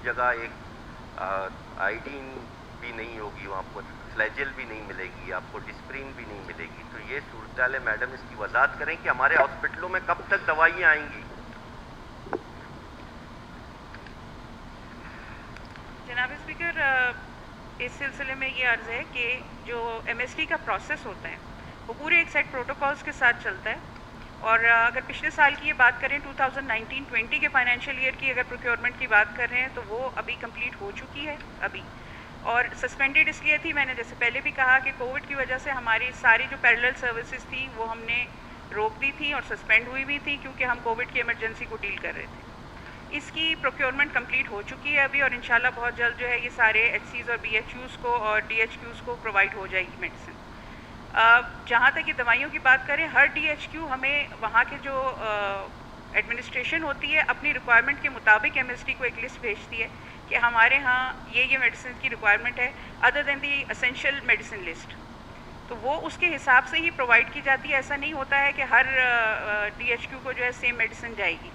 جگہ ایک آئیڈین بھی نہیں ہوگی، وہاں پر فلیجل بھی نہیں ملے گی، آپ کو ڈسپرین بھی نہیں ملے گی. تو یہ صورتحال ہے. میڈم اس کی وضاحت کریں کہ ہمارے ہاسپٹلوں میں کب تک دوائیاں آئیں گی؟ جناب اسپیکر، اس سلسلے میں یہ عرض ہے کہ جو ایم ایس ٹی کا پروسیس ہوتا ہے وہ پورے ایک سیٹ پروٹوکالز کے ساتھ چلتا ہے. اور اگر پچھلے سال کی یہ بات کریں 2019-20 کے فائنینشیل ایئر کی اگر پروکیورمنٹ کی بات کر رہے ہیں تو وہ ابھی کمپلیٹ ہو چکی ہے ابھی. اور سسپینڈیڈ اس لیے تھی، میں نے جیسے پہلے بھی کہا کہ کووڈ کی وجہ سے ہماری ساری جو پیرلل سروسز تھیں وہ ہم نے روک دی تھیں اور سسپینڈ ہوئی بھی تھیں کیونکہ ہم کووڈ کی ایمرجنسی کو ڈیل کر رہے تھے. اس کی پروکیورمنٹ کمپلیٹ ہو چکی ہے ابھی، اور انشاءاللہ بہت جلد جو ہے یہ سارے ایچ سیز اور بی ایچ یوز کو اور ڈی ایچ کیوز کو پرووائڈ ہو جائے گی میڈیسن. جہاں تک یہ دوائیوں کی بات کریں، ہر ڈی ایچ کیو ہمیں وہاں کے جو ایڈمنسٹریشن ہوتی ہے اپنی ریکوائرمنٹ کے مطابق ایم ایس ٹی کو ایک لسٹ بھیجتی ہے کہ ہمارے ہاں یہ میڈیسن کی ریکوائرمنٹ ہے other then the essential medicine list. تو وہ اس کے حساب سے ہی پرووائڈ کی جاتی ہے. ایسا نہیں ہوتا ہے کہ ہر ڈی ایچ کیو کو جو ہے سیم میڈیسن جائے گی.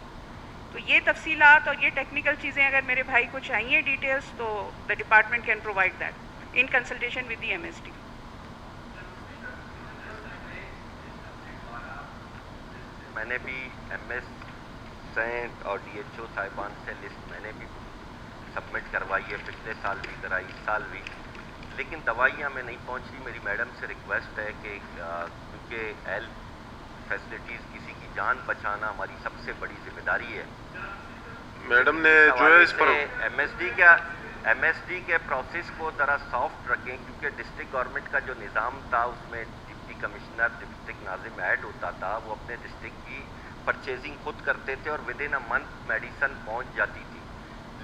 تو یہ تفصیلات اور یہ ٹیکنیکل چیزیں اگر میرے بھائی کو چاہیے ڈیٹیلز تو the department can provide that in consultation with the M S T. میں نے بھی ایم ایس سینٹ اور ڈی ایچ او صاحبان سے لسٹ میں نے بھی سبمٹ کروائی ہے، پچھلے سال بھی کرائی، اس سال بھی، لیکن دوائیاں ہمیں نہیں پہنچی. میری میڈم سے ریکویسٹ ہے کہ کیونکہ ہیلتھ فیسلٹیز، کسی کی جان بچانا ہماری سب سے بڑی ذمہ داری ہے. میڈم نے جو ہے اس پر ایم ایس ڈی کے پروسیس کو ذرا سافٹ رکھیں، کیونکہ ڈسٹرکٹ گورنمنٹ کا جو نظام تھا اس میں ڈپٹی کمشنر، ڈسٹرکٹ ناظم ایڈ ہوتا تھا، وہ اپنے ڈسٹرکٹ کی پرچیزنگ خود کرتے تھے اور with in a month medicine پہنچ جاتی تھی.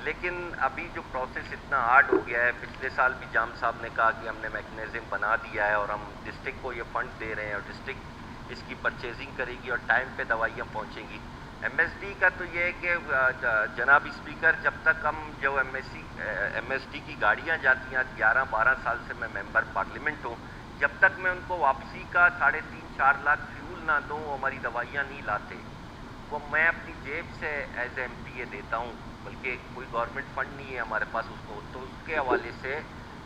لیکن ابھی جو پروسیس اتنا ہارڈ ہو گیا ہے، پچھلے سال بھی جام صاحب نے کہا کہ ہم نے میکنزم بنا دیا ہے اور ہم ڈسٹرکٹ کو یہ فنڈ دے رہے ہیں اور ڈسٹرکٹ اس کی پرچیزنگ کرے گی اور ٹائم پہ دوائیاں پہنچیں گی. ایم ایس ڈی کا تو یہ ہے کہ جناب اسپیکر، جب تک ہم جو ایم ایس ڈی کی گاڑیاں جاتی ہیں، 11-12 سال سے میں ممبر پارلیمنٹ ہوں، جب تک میں ان کو واپسی کا 3.5-4 لاکھ فیول نہ دوں وہ ہماری دوائیاں نہیں لاتے. وہ میں اپنی جیب سے ایز اے ایم پی اے دیتا ہوں، بلکہ کوئی گورنمنٹ فنڈ نہیں ہے ہمارے پاس اس کو. تو اس کے حوالے سے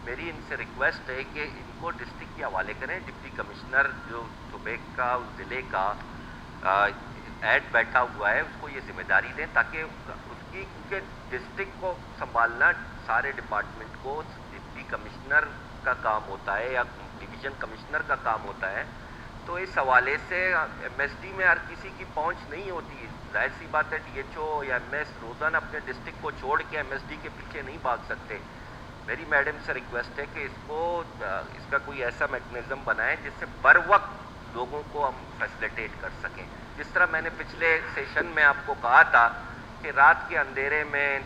میری ان سے ریکویسٹ ہے کہ ان کو ڈسٹرکٹ کے حوالے کریں. ڈپٹی کمشنر جو صوبے کا، ضلع کا ایڈ بیٹھا ہوا ہے، اس کو یہ ذمہ داری دیں تاکہ اس کی، کیونکہ ڈسٹرکٹ کو سنبھالنا سارے ڈپارٹمنٹ کو ڈپٹی کمشنر کا کام ہوتا ہے یا ڈویژن کمشنر کا کام ہوتا ہے. تو اس حوالے سے ایم ایس ڈی میں ہر کسی کی پہنچ نہیں ہوتی. ظاہر سی بات ہے ڈی ایچ او یا ایم ایس روزانہ اپنے ڈسٹرکٹ کو چھوڑ کے ایم ایس ڈی کے پیچھے نہیں بھاگ سکتے. میری میڈم سے ریکویسٹ ہے کہ اس کا کوئی ایسا میکنزم بنائیں جس سے بر وقت لوگوں کو ہم فیسلیٹیٹ کر سکیں. جس طرح میں نے پچھلے سیشن میں آپ کو کہا تھا کہ رات کے اندھیرے میں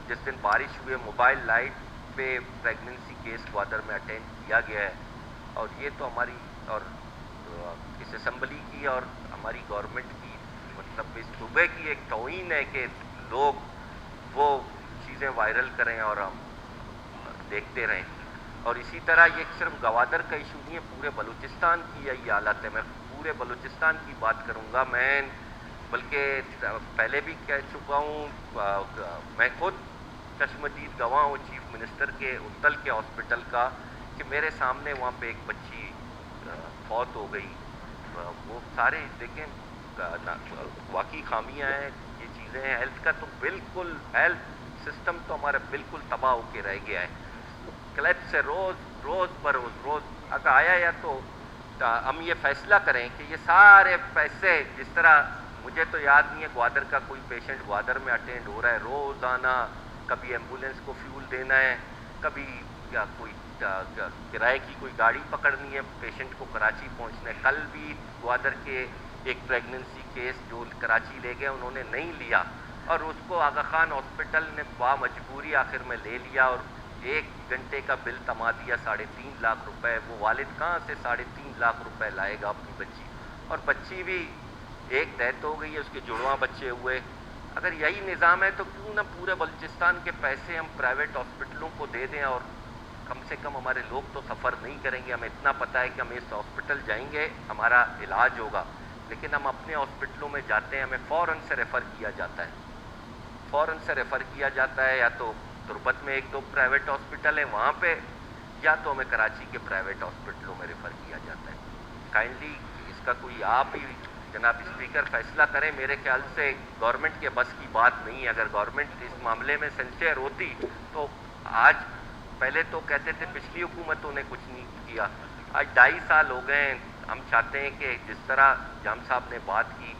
جس دن بارش ہوئے، موبائل لائٹ پہ پریگننسی کیس گوادر میں اٹینڈ کیا گیا ہے. اور یہ تو ہماری اور اس اسمبلی کی اور ہماری گورنمنٹ کی، مطلب اس صوبے کی ایک توہین ہے کہ لوگ وہ چیزیں وائرل کریں اور ہم دیکھتے رہیں. اور اسی طرح یہ صرف گوادر کا ایشو نہیں ہے، پورے بلوچستان کی یہی حالت ہے. میں پورے بلوچستان کی بات کروں گا، میں بلکہ پہلے بھی کہہ چکا ہوں، میں خود چشمدید گواہ ہوں چیف منسٹر کے اتل کے ہاسپٹل کا، کہ میرے سامنے وہاں پہ ایک بچی فوت ہو گئی. وہ سارے دیکھیں واقعی خامیاں ہیں، یہ چیزیں ہیں. ہیلتھ کا تو بالکل، ہیلتھ سسٹم تو ہمارا بالکل تباہ ہو کے رہ گیا ہے. کلیب سے روز بروز اگر آیا یا تو ہم یہ فیصلہ کریں کہ یہ سارے پیسے، جس طرح مجھے تو یاد نہیں ہے گوادر کا کوئی پیشنٹ گوادر میں اٹینڈ ہو رہا ہے روزانہ، کبھی ایمبولینس کو فیول دینا ہے، کبھی یا کوئی کرائے کی کوئی گاڑی پکڑنی ہے، پیشنٹ کو کراچی پہنچنا ہے. کل بھی گوادر کے ایک پریگننسی کیس جو کراچی لے گئے انہوں نے نہیں لیا اور اس کو آغا خان ہاسپٹل نے مجبوری آخر میں لے لیا اور 1 گھنٹے کا بل تما دیا 3.5 لاکھ روپے. وہ والد کہاں سے 3.5 لاکھ روپے لائے گا اپنی بچی؟ اور بچی بھی ایک ڈیتھ ہو گئی ہے، اس کے جڑواں بچے ہوئے. اگر یہی نظام ہے تو کیوں نہ پورے بلوچستان کے پیسے ہم پرائیویٹ ہاسپٹلوں کو دے دیں اور کم سے کم ہمارے لوگ تو سفر نہیں کریں گے. ہمیں اتنا پتہ ہے کہ ہم اس ہاسپٹل جائیں گے ہمارا علاج ہوگا، لیکن ہم اپنے ہاسپٹلوں میں جاتے ہیں ہمیں فوراً سے ریفر کیا جاتا ہے، یا تو तुर्बत में 1-2 प्राइवेट हॉस्पिटल हैं, वहाँ पे या तो हमें कराची के प्राइवेट हॉस्पिटलों में रेफ़र किया जाता है। काइंडली इसका कोई आप ही जनाब स्पीकर फैसला करें। मेरे ख्याल से गवर्नमेंट के बस की बात नहीं है। अगर गवर्नमेंट इस मामले में सिंसियर होती तो आज, पहले तो कहते थे पिछली हुकूमतों ने कुछ नहीं किया, आज 2.5 साल हो गए हैं। हम चाहते हैं कि जिस तरह जाम साहब ने बात की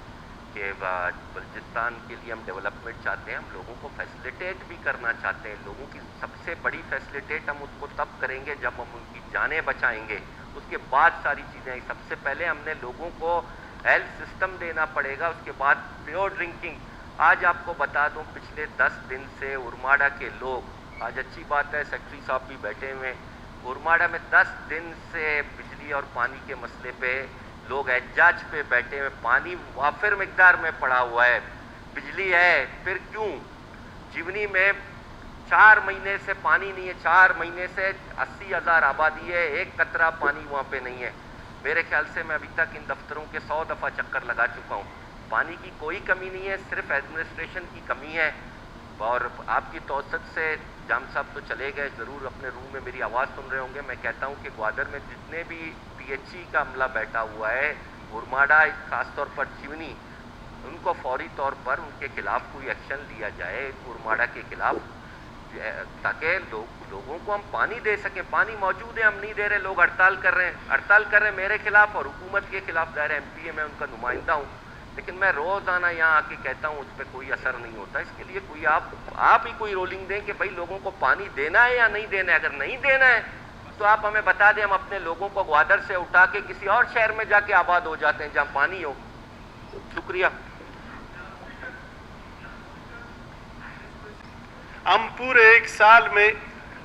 कि बलूचिस्तान के लिए हम डेवलपमेंट चाहते हैं, हम लोगों को फैसिलिटेट भी करना चाहते हैं। लोगों की सबसे बड़ी फैसिलिटेट हम उसको तब करेंगे जब हम उनकी जानें बचाएंगे, उसके बाद सारी चीज़ें। सबसे पहले हमने लोगों को हेल्थ सिस्टम देना पड़ेगा, उसके बाद प्योर ड्रिंकिंग। आज आपको बता दूं, पिछले 10 दिन से उरमाड़ा के लोग, आज अच्छी बात है सेक्रेटरी साहब भी बैठे हुए, उरमाड़ा में 10 दिन से बिजली और पानी के मसले पे लोग एहजाज पे बैठे हुए। पानी वाफिर मिकदार में पड़ा हुआ है, बिजली है, फिर क्यों? जीवनी में 4 महीने से पानी नहीं है, 4 महीने से 80,000 आबादी है, एक कतरा पानी वहाँ पे नहीं है। मेरे ख्याल से मैं अभी तक इन दफ्तरों के 100 दफ़ा चक्कर लगा चुका हूँ। पानी की कोई कमी नहीं है, सिर्फ एडमिनिस्ट्रेशन की कमी है। और आपकी तौसत से जाम साहब तो चले गए, ज़रूर अपने रूम में मेरी आवाज़ सुन रहे होंगे। मैं कहता हूँ कि ग्वादर में जितने भी PHC का अमला बैठा हुआ है, उरमाड़ा ख़ासतौर पर जीवनी, उनको फौरी तौर पर उनके खिलाफ़ कोई एक्शन लिया जाए उरमाड़ा के खिलाफ़, ताकि लोगों को हम पानी दे सकें। पानी मौजूद है, हम नहीं दे रहे, लोग हड़ताल कर रहे हैं, हड़ताल कर रहे हैं मेरे खिलाफ़ और हुकूमत के खिलाफ़। ज़ाहिर है MPA मैं उनका नुमाइंदा हूँ, लेकिन मैं रोज़ाना यहाँ आके कहता हूँ उस पर कोई असर नहीं होता। इसके लिए कोई आप ही कोई रोलिंग दें कि भाई लोगों को पानी देना है या नहीं देना है। अगर नहीं देना है तो आप हमें बता दें, हम अपने लोगों को ग्वादर से उठा के किसी और शहर में जाके आबाद हो जाते हैं जहाँ पानी हो। शुक्रिया। हम पूरे 1 साल में,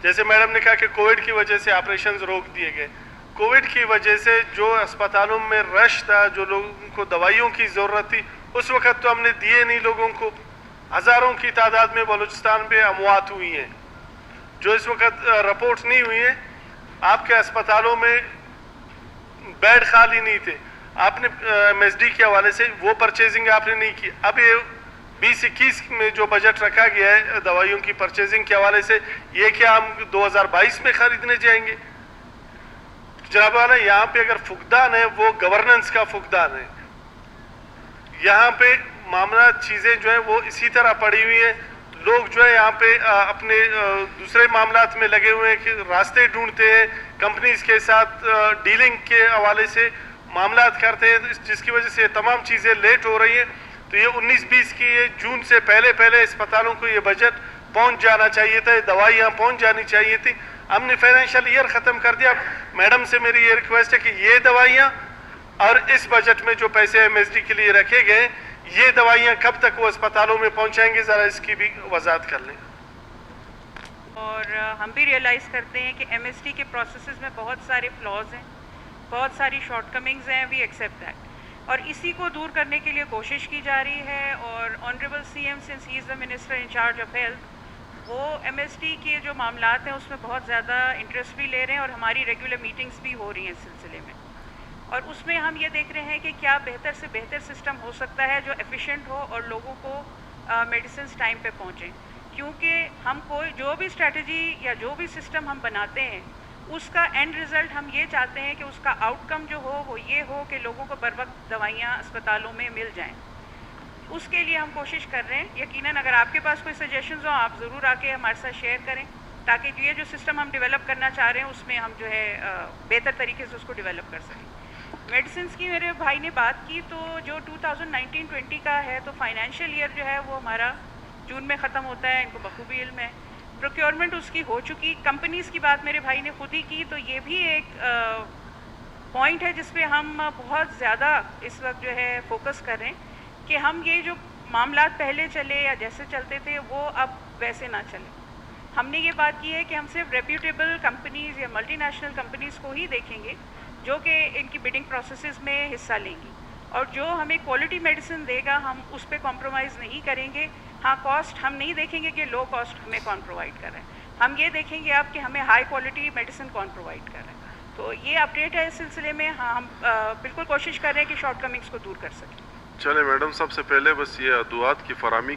जैसे मैडम ने कहा कि कोविड की वजह से ऑपरेशंस रोक दिए गए, कोविड की वजह से जो अस्पतालों में रश था, जो लोगों को दवाइयों की ज़रूरत थी, उस वक़्त तो हमने दिए नहीं लोगों को। हज़ारों की तादाद में बलूचिस्तान पे अमवात हुई हैं, जो इस वक्त रिपोर्ट नहीं हुई हैं। आपके अस्पतालों में बेड खाली नहीं थे, आपने MSD के हवाले से वो परचेजिंग आपने नहीं की। अब ये 2021 में जो बजट रखा गया है दवाइयों की परचेजिंग के हवाले से, ये क्या हम 2022 में खरीदने जाएंगे? जनाब वाला, यहाँ पे अगर फुकदान है वो गवर्नेंस का फुकदान है। यहाँ पे मामला चीज़ें जो है वो इसी तरह पड़ी हुई हैं। लोग जो है यहाँ पे अपने दूसरे मामलात में लगे हुए हैं कि रास्ते ढूंढते हैं, कंपनीज के साथ डीलिंग के हवाले से मामलात करते हैं, जिसकी वजह से तमाम चीज़ें लेट हो रही हैं। तो ये 19-20 की ये जून से पहले अस्पतालों को ये बजट पहुँच जाना चाहिए था, दवाइयाँ पहुँच जानी चाहिए थी। हमने फाइनेंशियल ईयर ख़त्म कर दिया। मैडम से मेरी ये रिक्वेस्ट है कि ये दवाइयाँ और इस बजट में जो पैसे MSD के लिए रखे गए, ये दवाइयाँ कब तक वो अस्पतालों में पहुँचाएंगे, ज़रा इसकी भी वजाहत कर लें। और हम भी रियलाइज़ करते हैं कि MSD के प्रोसेसेस में बहुत सारे फ्लॉज हैं, बहुत सारी शॉर्टकमिंग्स हैं, वी एक्सेप्ट दैट। और इसी को दूर करने के लिए कोशिश की जा रही है। और honourable CM since he is the minister in charge of health, वो MSD के जो मामलात हैं उसमें बहुत ज़्यादा इंटरेस्ट भी ले रहे हैं और हमारी रेगुलर मीटिंग्स भी हो रही हैं इस सिलसिले में। और उसमें हम ये देख रहे हैं कि क्या बेहतर से बेहतर सिस्टम हो सकता है जो एफिशिएंट हो और लोगों को मेडिसिन टाइम पे पहुँचें। क्योंकि हम कोई जो भी स्ट्रैटेजी या जो भी सिस्टम हम बनाते हैं, उसका एंड रिज़ल्ट हम ये चाहते हैं कि उसका आउटकम जो हो वो ये हो कि लोगों को बर वक्त दवाइयाँ अस्पतालों में मिल जाएँ। उसके लिए हम कोशिश कर रहे हैं। यकीनन अगर आपके पास कोई सजेशंस हो, आप ज़रूर आके हमारे साथ शेयर करें, ताकि ये जो सिस्टम हम डेवलप करना चाह रहे हैं उसमें हम जो है बेहतर तरीके से उसको डेवलप कर सकें। मेडिसिन की मेरे भाई ने बात की, तो जो 2019-20 का है, तो फाइनेंशियल ईयर जो है वो हमारा जून में ख़त्म होता है, इनको बखूबी इल्म है। प्रोक्योरमेंट उसकी हो चुकी। कंपनीज़ की बात मेरे भाई ने खुद ही की, तो ये भी एक पॉइंट है जिस पे हम बहुत ज़्यादा इस वक्त जो है फोकस कर रहे हैं कि हम ये जो मामलात पहले चले या जैसे चलते थे वो अब वैसे ना चले। हमने ये बात की है कि हम सिर्फ रेप्यूटेबल कंपनीज़ या मल्टीनेशनल कंपनीज़ को ही देखेंगे जो कि इनकी बिडिंग प्रोसेसेस में हिस्सा लेंगी, और जो हमें क्वालिटी मेडिसिन देगा हम उस पर कॉम्प्रोमाइज़ नहीं करेंगे। हाँ, कॉस्ट हम नहीं देखेंगे कि लो कॉस्ट हमें कौन प्रोवाइड कर रहा है, हम ये देखेंगे आप कि हमें हाई क्वालिटी मेडिसिन कौन प्रोवाइड कर रहा है। तो ये अपडेट है इस सिलसिले में। हाँ, हम बिल्कुल कोशिश कर रहे हैं कि शॉर्ट कमिंग्स को दूर कर सकें। चले मैडम, सबसे पहले बस ये दुआत की फरामी